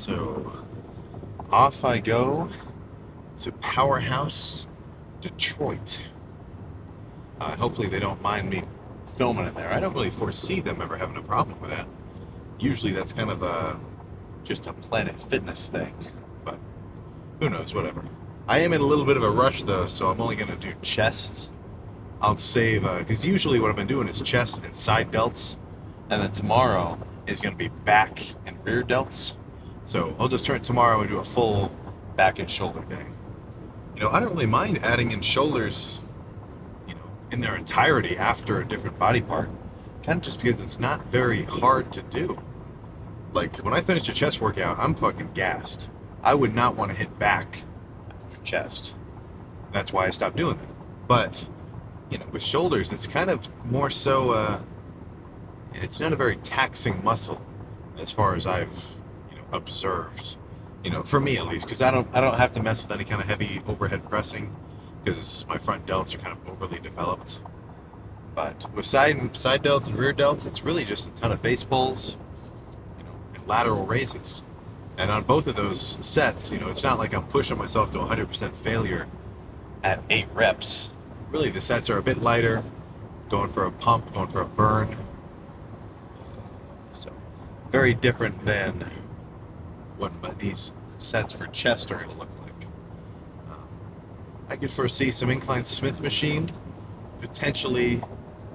So off I go to Powerhouse, Detroit. Hopefully they don't mind me filming in there. I don't really foresee them ever having a problem with that. Usually that's kind of just a Planet Fitness thing, but who knows, whatever. I am in a little bit of a rush though, so I'm only going to do chest. I'll save, because usually what I've been doing is chest and side delts, and then tomorrow is going to be back and rear delts. So I'll just turn tomorrow and do a full back and shoulder day. I don't really mind adding in shoulders, in their entirety after a different body part, kind of just because it's not very hard to do. Like when I finish a chest workout, I'm fucking gassed. I would not want to hit back after chest. That's why I stopped doing that. But with shoulders, it's kind of more so. It's not a very taxing muscle, as far as I've observed. For me at least, because I don't have to mess with any kind of heavy overhead pressing, because my front delts are kind of overly developed. But with side delts and rear delts, it's really just a ton of face pulls, and lateral raises. And on both of those sets, it's not like I'm pushing myself to 100% failure at 8 reps. Really, the sets are a bit lighter, going for a pump, going for a burn. So, very different than what these sets for chest are going to look like. I could foresee some Incline Smith machine, potentially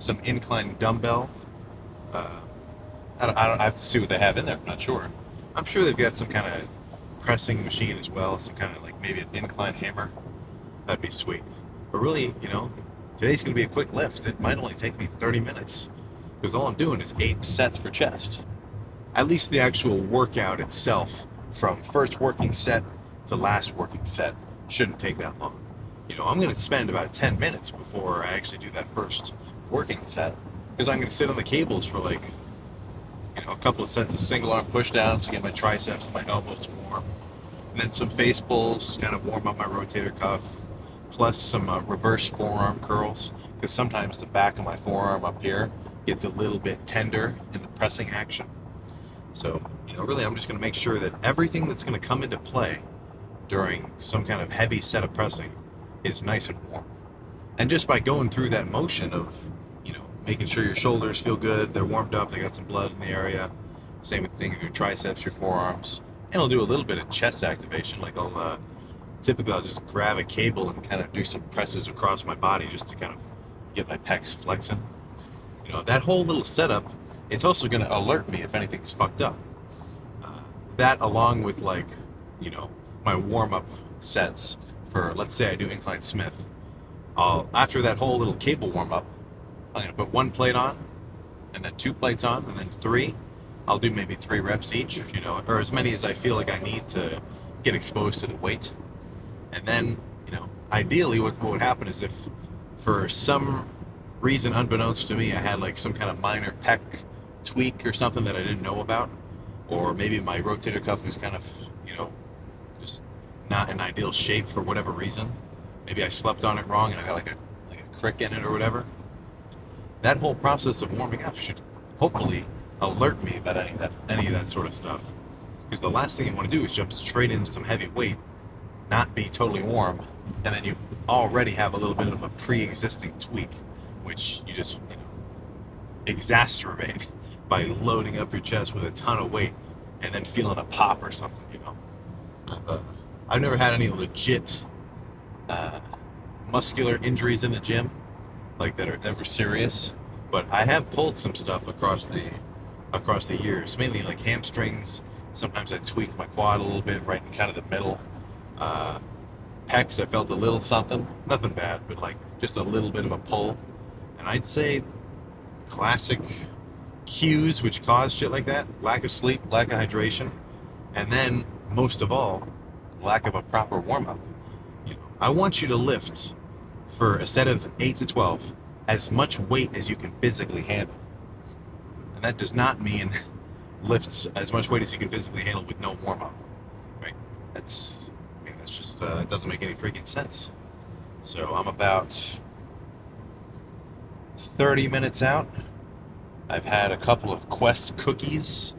some Incline dumbbell. I have to see what they have in there. I'm not sure. I'm sure they've got some kind of pressing machine as well, some kind of like maybe an incline hammer. That'd be sweet. But really, today's going to be a quick lift. It might only take me 30 minutes because all I'm doing is 8 sets for chest. At least the actual workout itself, from first working set to last working set, shouldn't take that long. I'm going to spend about 10 minutes before I actually do that first working set, because I'm going to sit on the cables for like, a couple of sets of single arm push downs to get my triceps and my elbows warm. And then some face pulls to kind of warm up my rotator cuff, plus some reverse forearm curls, because sometimes the back of my forearm up here gets a little bit tender in the pressing action. So, really I'm just going to make sure that everything that's going to come into play during some kind of heavy set of pressing is nice and warm. And just by going through that motion of, making sure your shoulders feel good, they're warmed up, they got some blood in the area. Same thing with your triceps, your forearms. And I'll do a little bit of chest activation. Like typically I'll just grab a cable and kind of do some presses across my body just to kind of get my pecs flexing. That whole little setup, it's also going to alert me if anything's fucked up. That along with my warm-up sets for, let's say I do Incline Smith. After that whole little cable warm-up, I'm going to put 1 plate on, and then 2 plates on, and then 3. I'll do maybe 3 reps each, or as many as I feel like I need to get exposed to the weight. And then, ideally what would happen is if for some reason unbeknownst to me, I had like some kind of minor pec tweak or something that I didn't know about, or maybe my rotator cuff was kind of, just not in ideal shape for whatever reason. Maybe I slept on it wrong and I got like a crick in it or whatever. That whole process of warming up should hopefully alert me about any of that sort of stuff. Because the last thing you want to do is jump straight into some heavy weight, not be totally warm, and then you already have a little bit of a pre-existing tweak, which you just exacerbate by loading up your chest with a ton of weight and then feeling a pop or something. I've never had any legit muscular injuries in the gym, like that were serious, but I have pulled some stuff across the years, mainly like hamstrings. Sometimes I tweak my quad a little bit right in kind of the middle. Pecs, I felt a little something, nothing bad, but like just a little bit of a pull. And I'd say classic cues which cause shit like that: lack of sleep, lack of hydration, and then most of all, lack of a proper warm-up. I want you to lift for a set of 8 to 12 as much weight as you can physically handle. And that does not mean lifts as much weight as you can physically handle with no warm-up, right? That's just, that doesn't make any freaking sense. So I'm about 30 minutes out. I've had a couple of Quest cookies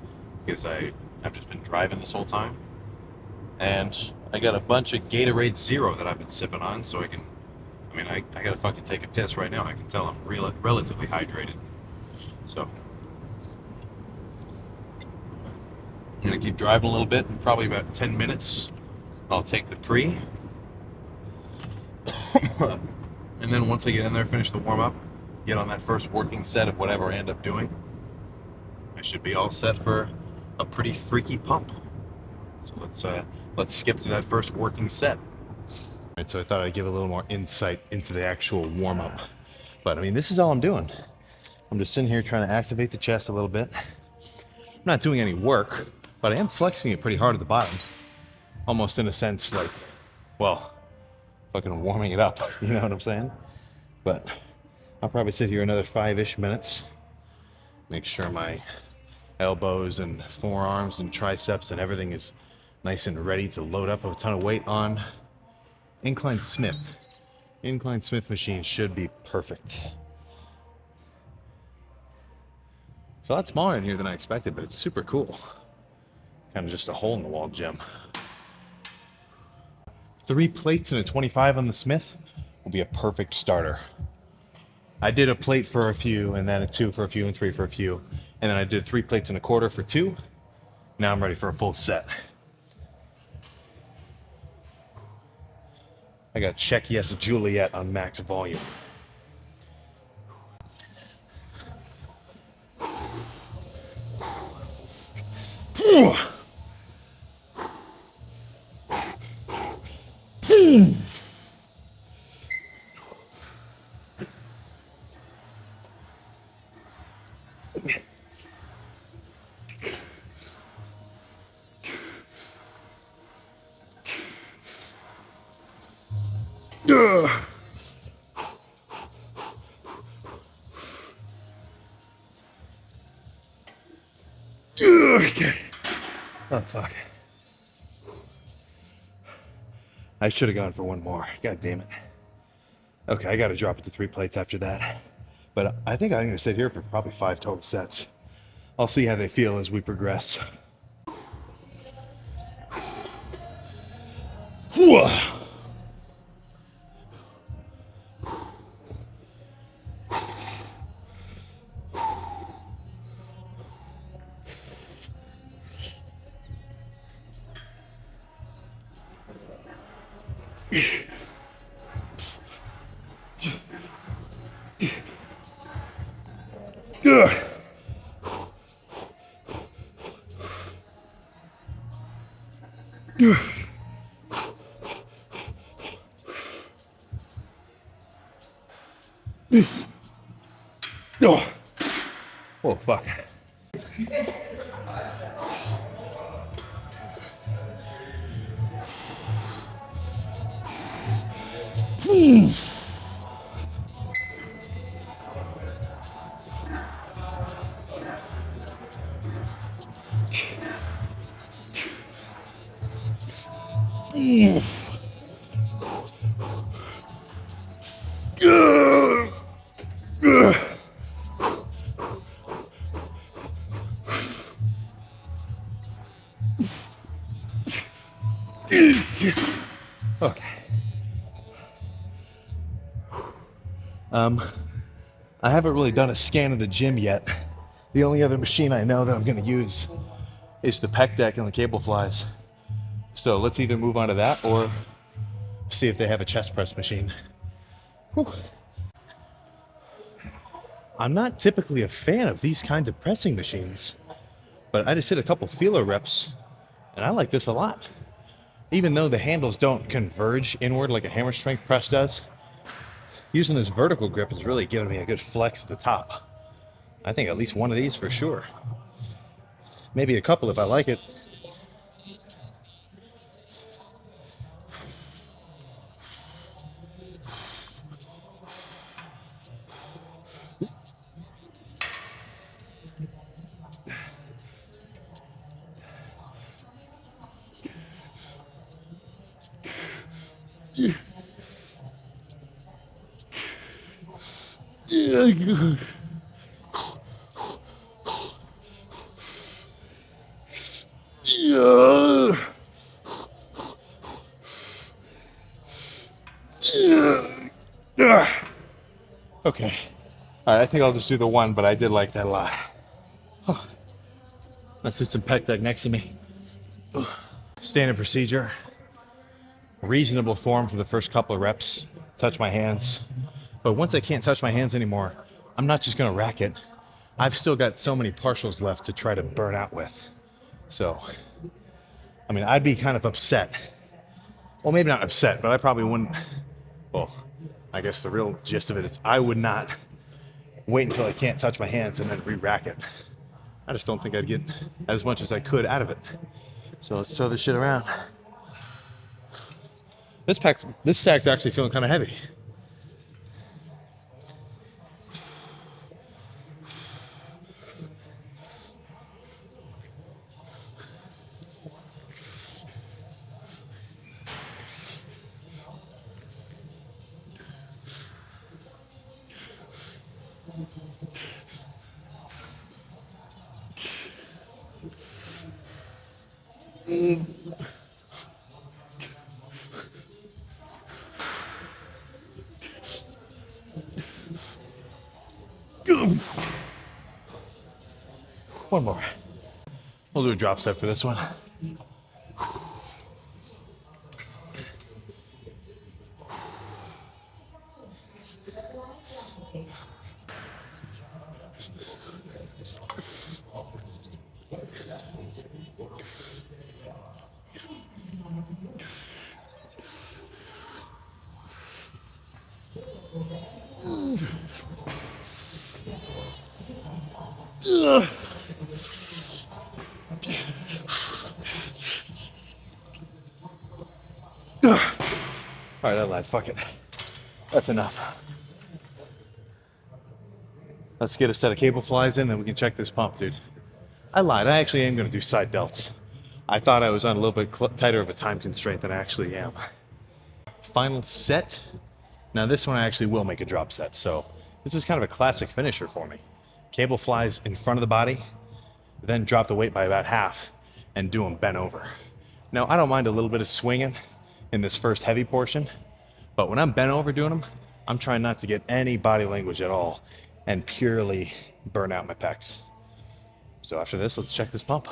because I I've just been driving this whole time. And I got a bunch of Gatorade Zero that I've been sipping on, so I can. I mean, I gotta fucking take a piss right now. I can tell I'm relatively hydrated. So I'm gonna keep driving a little bit. In probably about 10 minutes, I'll take the pre. And then once I get in there, finish the warm up, get on that first working set of whatever I end up doing, I should be all set for a pretty freaky pump. So let's skip to that first working set. All right, so I thought I'd give a little more insight into the actual warm up. But I mean, this is all I'm doing. I'm just sitting here trying to activate the chest a little bit. I'm not doing any work, but I am flexing it pretty hard at the bottom. Almost in a sense like, well, fucking warming it up, you know what I'm saying? But I'll probably sit here another 5-ish minutes. Make sure my elbows and forearms and triceps and everything is nice and ready to load up a ton of weight on Incline Smith. Incline Smith machine should be perfect. It's a lot smaller in here than I expected, but it's super cool. Kind of just a hole in the wall gym. 3 plates and a 25 on the Smith will be a perfect starter. I did a plate for a few, and then a 2 for a few, and 3 for a few. And then I did 3 plates and a quarter for 2. Now I'm ready for a full set. I got Check Yes Juliet on max volume. Okay. Oh, fuck. I should have gone for one more. God damn it. Okay, I gotta drop it to 3 plates after that. But I think I'm gonna sit here for probably 5 total sets. I'll see how they feel as we progress. Oh, fuck. Okay. I haven't really done a scan of the gym yet. The only other machine I know that I'm going to use is the pec deck and the cable flies. So let's either move on to that or see if they have a chest press machine. Whew. I'm not typically a fan of these kinds of pressing machines, but I just hit a couple feeler reps and I like this a lot. Even though the handles don't converge inward like a hammer strength press does, using this vertical grip is really giving me a good flex at the top. I think at least one of these for sure. Maybe a couple if I like it. Okay. All right, I think I'll just do the one, but I did like that a lot. Let's do some pec deck next to me. Standard procedure. Reasonable form for the first couple of reps. Touch my hands. But once I can't touch my hands anymore, I'm not just going to rack it. I've still got so many partials left to try to burn out with. So, I mean, I'd be kind of upset. Well, maybe not upset, but I probably wouldn't. Well, I guess the real gist of it is I would not wait until I can't touch my hands and then re-rack it. I just don't think I'd get as much as I could out of it. So let's throw this shit around. This stack's actually feeling kind of heavy. One more. We'll do a drop set for this one. All right, I lied. Fuck it. That's enough. Let's get a set of cable flies in, then we can check this pump, dude. I lied. I actually am going to do side delts. I thought I was on a little bit tighter of a time constraint than I actually am. Final set. Now this one I actually will make a drop set. So this is kind of a classic finisher for me. Cable flies in front of the body, then drop the weight by about half and do them bent over. Now I don't mind a little bit of swinging in this first heavy portion, but when I'm bent over doing them, I'm trying not to get any body language at all and purely burn out my pecs. So after this, let's check this pump.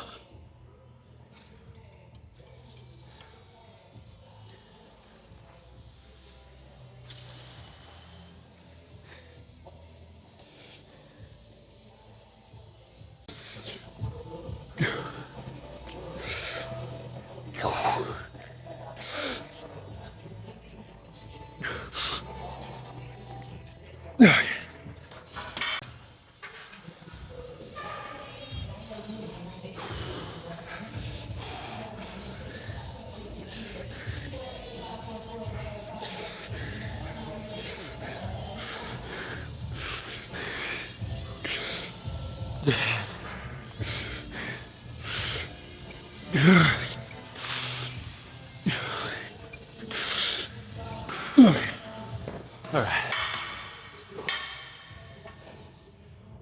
All right.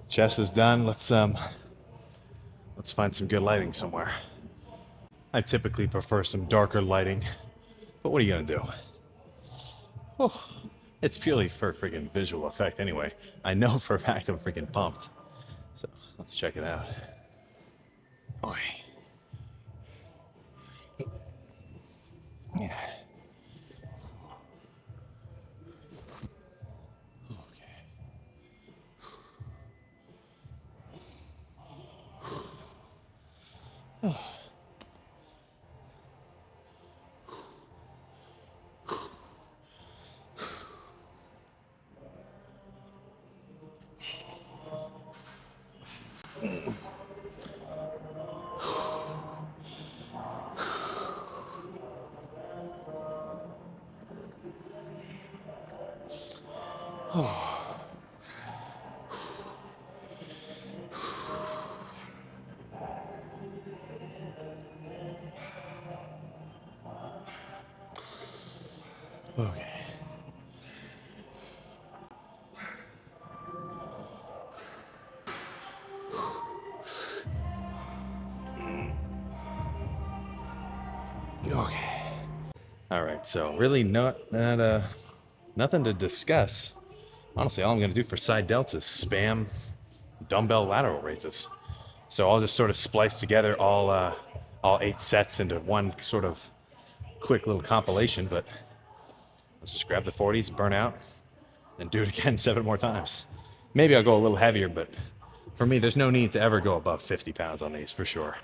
Chest is done. Let's find some good lighting somewhere. I typically prefer some darker lighting, but what are you gonna do? Oh, it's purely for freaking visual effect anyway. I know for a fact I'm freaking pumped. So let's check it out. Boy. Yeah. Okay. Okay. Okay. All right, so really nothing to discuss. Honestly, all I'm going to do for side delts is spam dumbbell lateral raises. So I'll just sort of splice together all 8 sets into one sort of quick little compilation. But let's just grab the 40s, burn out, and do it again 7 more times. Maybe I'll go a little heavier, but for me, there's no need to ever go above 50 pounds on these for sure.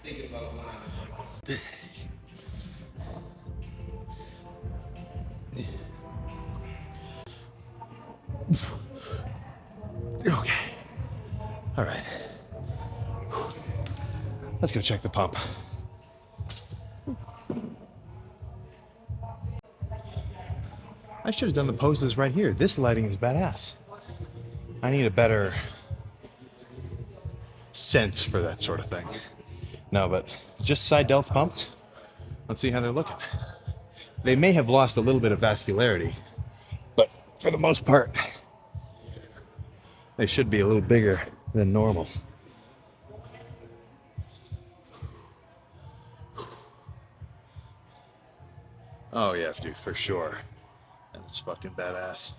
Thinking about going on this like Okay. All right. Let's go check the pump. I should have done the poses right here. This lighting is badass. I need a better sense for that sort of thing. No, but just side delts pumped. Let's see how they're looking. They may have lost a little bit of vascularity, but for the most part, they should be a little bigger than normal. Oh yeah, dude, for sure. That's fucking badass.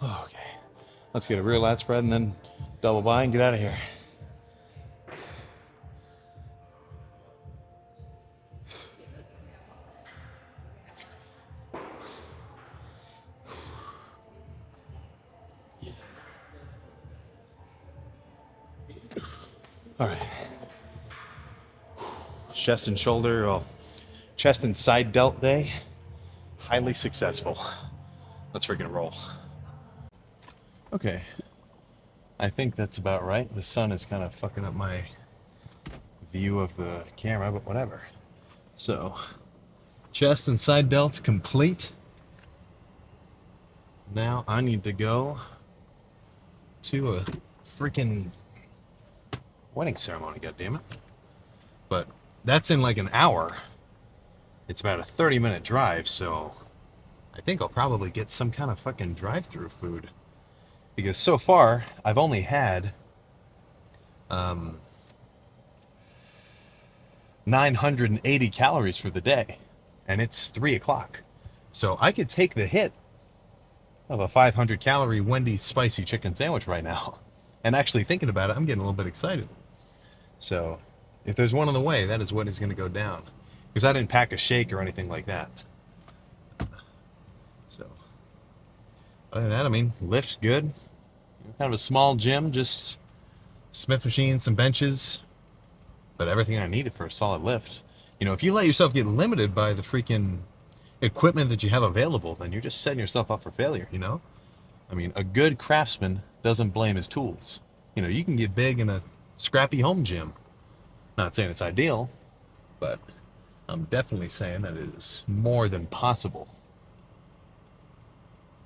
Okay, let's get a rear lat spread and then double by and get out of here. All right. Chest and shoulder, well, chest and side delt day, highly successful. Let's freaking roll. Okay, I think that's about right. The sun is kind of fucking up my view of the camera, but whatever. So, chest and side delts complete. Now I need to go to a freaking wedding ceremony, goddammit. But that's in like an hour. It's about a 30-minute drive, so I think I'll probably get some kind of fucking drive-through food. Because so far, I've only had 980 calories for the day, and it's 3 o'clock. So I could take the hit of a 500-calorie Wendy's spicy chicken sandwich right now. And actually thinking about it, I'm getting a little bit excited. So if there's one on the way, that is what is going to go down. Because I didn't pack a shake or anything like that. So other than that, I mean, lift's good. Kind of a small gym, just Smith machine, some benches, but everything I needed for a solid lift. You know, if you let yourself get limited by the freaking equipment that you have available, then you're just setting yourself up for failure, you know? I mean, a good craftsman doesn't blame his tools. You know, you can get big in a scrappy home gym. Not saying it's ideal, but I'm definitely saying that it is more than possible.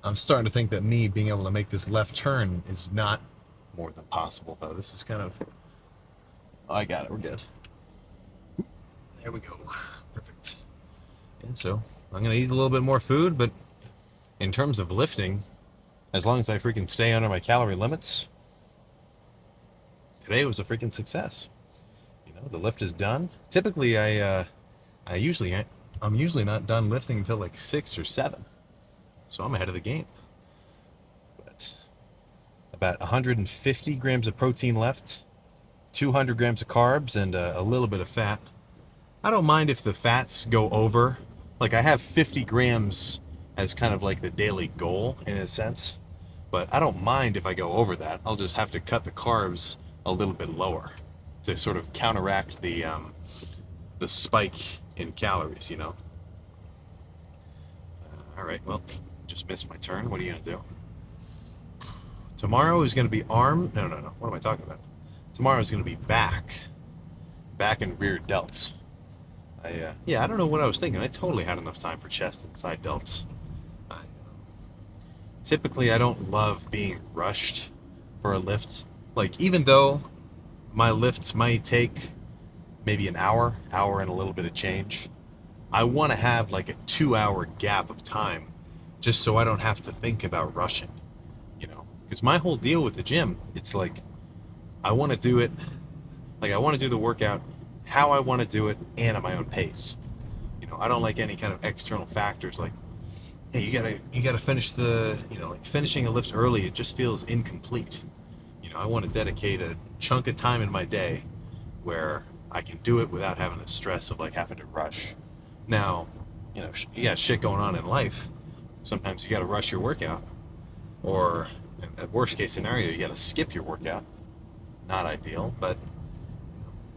I'm starting to think that me being able to make this left turn is not more than possible, though. This is kind of... Oh, I got it. We're good. There we go. Perfect. And so I'm going to eat a little bit more food, but in terms of lifting, as long as I freaking stay under my calorie limits, today was a freaking success. You know, the lift is done. Typically, I'm usually not done lifting until like 6 or 7. So I'm ahead of the game. But about 150 grams of protein left, 200 grams of carbs, and a little bit of fat. I don't mind if the fats go over Like I have 50 grams as kind of like the daily goal in a sense, but I don't mind if I go over that. I'll just have to cut the carbs a little bit lower to sort of counteract the spike in calories. All right, well, just missed my turn. What are you gonna do? Tomorrow is gonna be arm. No, no, no. What am I talking about? Tomorrow is gonna be back and rear delts. Yeah, I don't know what I was thinking. I totally had enough time for chest and side delts. I, Typically, I don't love being rushed for a lift. Like, even though my lifts might take maybe an hour and a little bit of change, I want to have like a 2 hour gap of time just so I don't have to think about rushing, Because my whole deal with the gym, it's like I want to do it, like I want to do the workout how I want to do it and at my own pace. I don't like any kind of external factors like, hey, you gotta finish like finishing a lift early. It just feels incomplete. I want to dedicate a chunk of time in my day where I can do it without having the stress of like having to rush. Now, you got shit going on in life. Sometimes you got to rush your workout, or at worst case scenario, you got to skip your workout. Not ideal, but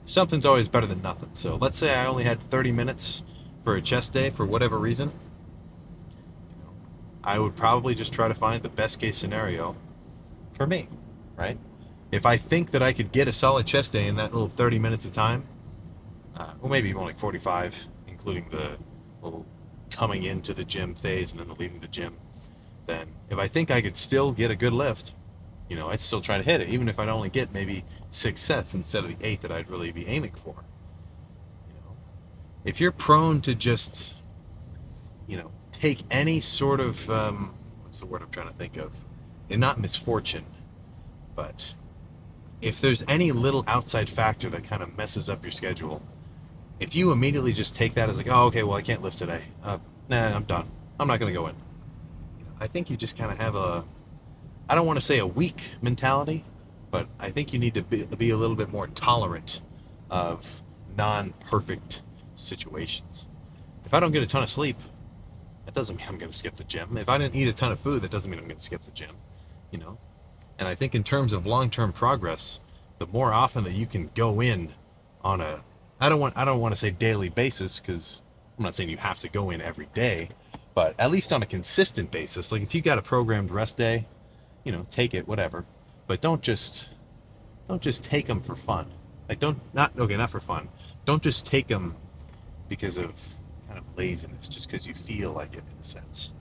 something's always better than nothing. So let's say I only had 30 minutes for a chest day for whatever reason. I would probably just try to find the best case scenario for me, right? If I think that I could get a solid chest day in that little 30 minutes of time, well, maybe even like 45, including the little coming into the gym phase and then the leaving the gym, then if I think I could still get a good lift, I'd still try to hit it, even if I'd only get maybe 6 sets instead of the 8 that I'd really be aiming for. If you're prone to just, take any sort of, what's the word I'm trying to think of? And not misfortune, but if there's any little outside factor that kind of messes up your schedule, if you immediately just take that as like, oh, okay, well, I can't lift today. Nah, I'm done. I'm not going to go in. I think you just kind of have I don't want to say a weak mentality, but I think you need to be a little bit more tolerant of non-perfect situations. If I don't get a ton of sleep, that doesn't mean I'm going to skip the gym. If I didn't eat a ton of food, that doesn't mean I'm going to skip the gym, you know? And I think in terms of long-term progress, the more often that you can go in on I don't want to say daily basis, because I'm not saying you have to go in every day, but at least on a consistent basis. Like if you got a programmed rest day, take it, whatever. But don't just take them for fun. Like not for fun. Don't just take them because of kind of laziness, just because you feel like it in a sense.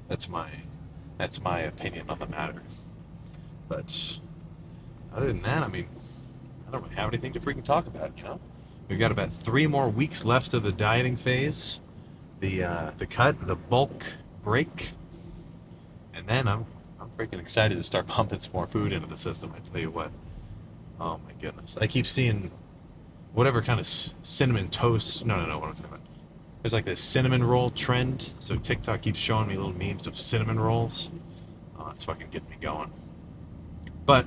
That's my opinion on the matter. But other than that, I mean, I don't really have anything to freaking talk about. We've got about 3 more weeks left of the dieting phase, the cut, the bulk break, and then I'm freaking excited to start pumping some more food into the system. I tell you what. Oh my goodness. I keep seeing whatever kind of cinnamon toast. No, what am I talking about? There's like this cinnamon roll trend. So TikTok keeps showing me little memes of cinnamon rolls. Oh, it's fucking getting me going. But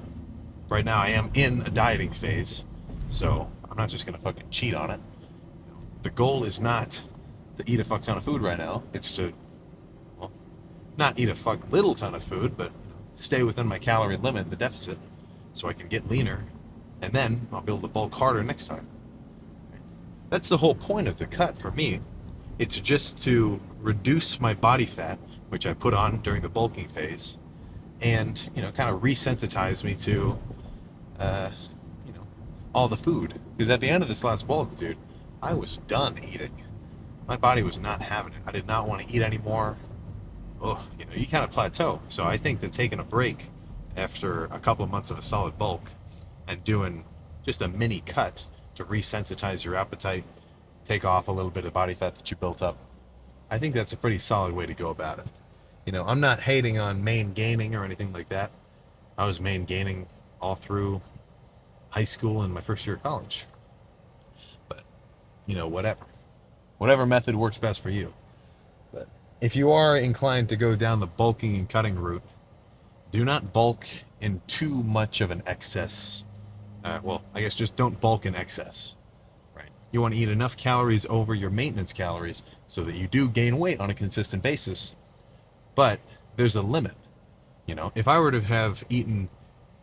right now I am in a dieting phase, so I'm not just gonna fucking cheat on it. The goal is not to eat a fuck ton of food right now. It's to, well, not eat a fuck little ton of food, but stay within my calorie limit, the deficit, so I can get leaner, and then I'll be able to bulk harder next time. That's the whole point of the cut for me. It's just to reduce my body fat, which I put on during the bulking phase, and kind of resensitize me to all the food. Because at the end of this last bulk, dude, I was done eating. My body was not having it. I did not want to eat anymore. Oh, you kind of plateau. So I think that taking a break after a couple of months of a solid bulk and doing just a mini cut to resensitize your appetite, take off a little bit of body fat that you built up, I think that's a pretty solid way to go about it. I'm not hating on main gaining or anything like that. I was main gaining all through high school and my first year of college. But, whatever method works best for you. But if you are inclined to go down the bulking and cutting route, do not bulk in too much of an excess. Well, I guess just don't bulk in excess, right? You want to eat enough calories over your maintenance calories so that you do gain weight on a consistent basis. But there's a limit. If I were to have eaten,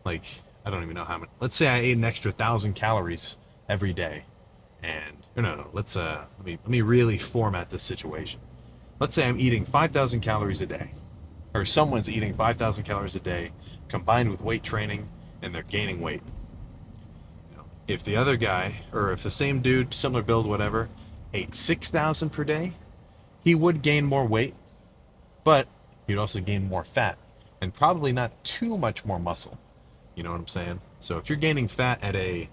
like, I don't even know how many, let's say I ate an extra 1,000 calories every day. And no, let me really format this situation. Let's say I'm eating 5,000 calories a day, or someone's eating 5,000 calories a day combined with weight training, and they're gaining weight. If the other guy, or if the same dude, similar build, whatever, ate 6,000 per day, he would gain more weight, but he'd also gain more fat and probably not too much more muscle. You know what I'm saying? So if you're gaining fat at a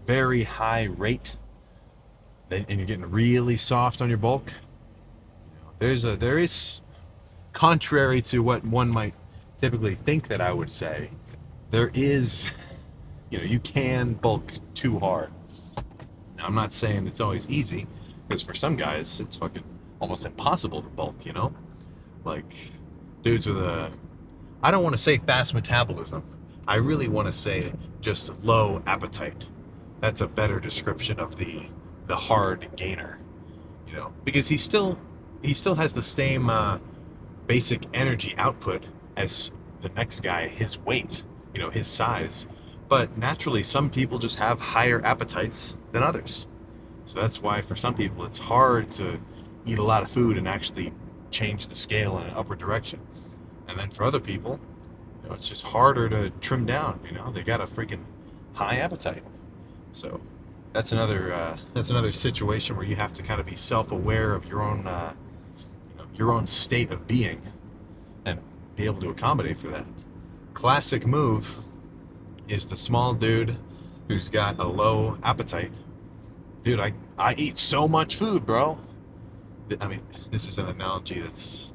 very high rate, and you're getting really soft on your bulk, there is, contrary to what one might typically think that I would say, there is, you can bulk too hard. Now, I'm not saying it's always easy, because for some guys, it's fucking almost impossible to bulk, Like, dudes with I don't want to say fast metabolism. I really want to say just low appetite. That's a better description of the hard gainer, because he still has the same basic energy output as the next guy, his weight, his size. But naturally, some people just have higher appetites than others. So that's why for some people it's hard to eat a lot of food and actually change the scale in an upward direction. And then for other people, it's just harder to trim down. They got a freaking high appetite. So that's another situation where you have to kind of be self-aware of your own state of being and be able to accommodate for that. Classic move is the small dude who's got a low appetite. Dude, I eat so much food, bro. I mean, this is an analogy that's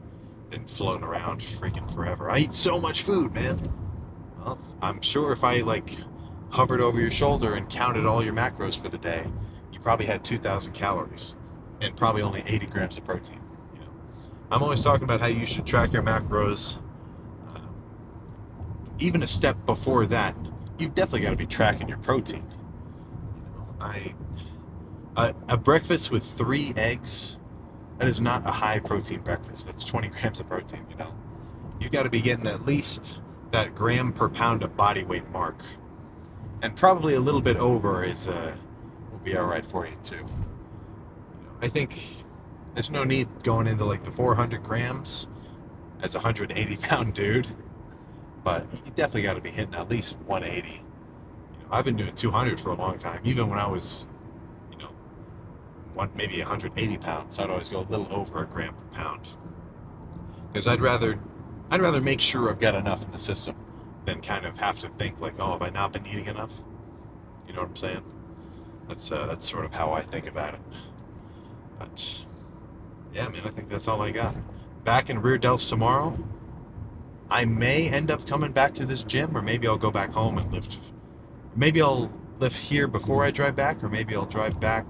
been floating around freaking forever. I eat so much food, man. Well, I'm sure if I hovered over your shoulder and counted all your macros for the day, you probably had 2,000 calories and probably only 80 grams of protein. I'm always talking about how you should track your macros. Even a step before that, you've definitely got to be tracking your protein. A breakfast with 3 eggs, that is not a high protein breakfast. That's 20 grams of protein. You've got to be getting at least that gram per pound of body weight mark, and probably a little bit over will be all right for you too. I think there's no need going into the 400 grams as a 180-pound dude, but you definitely got to be hitting at least 180. I've been doing 200 for a long time. Even when I was, maybe 180 pounds, I'd always go a little over a gram per pound, because I'd rather make sure I've got enough in the system than kind of have to think oh, have I not been eating enough? You know what I'm saying? That's sort of how I think about it. But yeah, man, I think that's all I got. Back in rear delts tomorrow. I may end up coming back to this gym, or maybe I'll go back home and lift. Maybe I'll lift here before I drive back, or maybe I'll drive back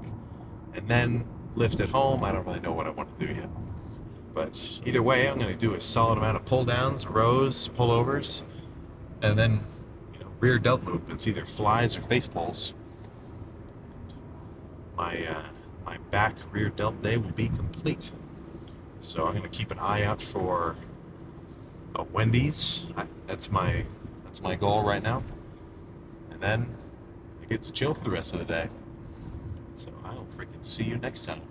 and then lift at home. I don't really know what I want to do yet. But either way, I'm going to do a solid amount of pull downs, rows, pullovers, and then rear delt movements, either flies or face pulls. My back rear delt day will be complete. So I'm going to keep an eye out for a Wendy's. That's my goal right now. And then I get to chill for the rest of the day. So I'll freaking see you next time.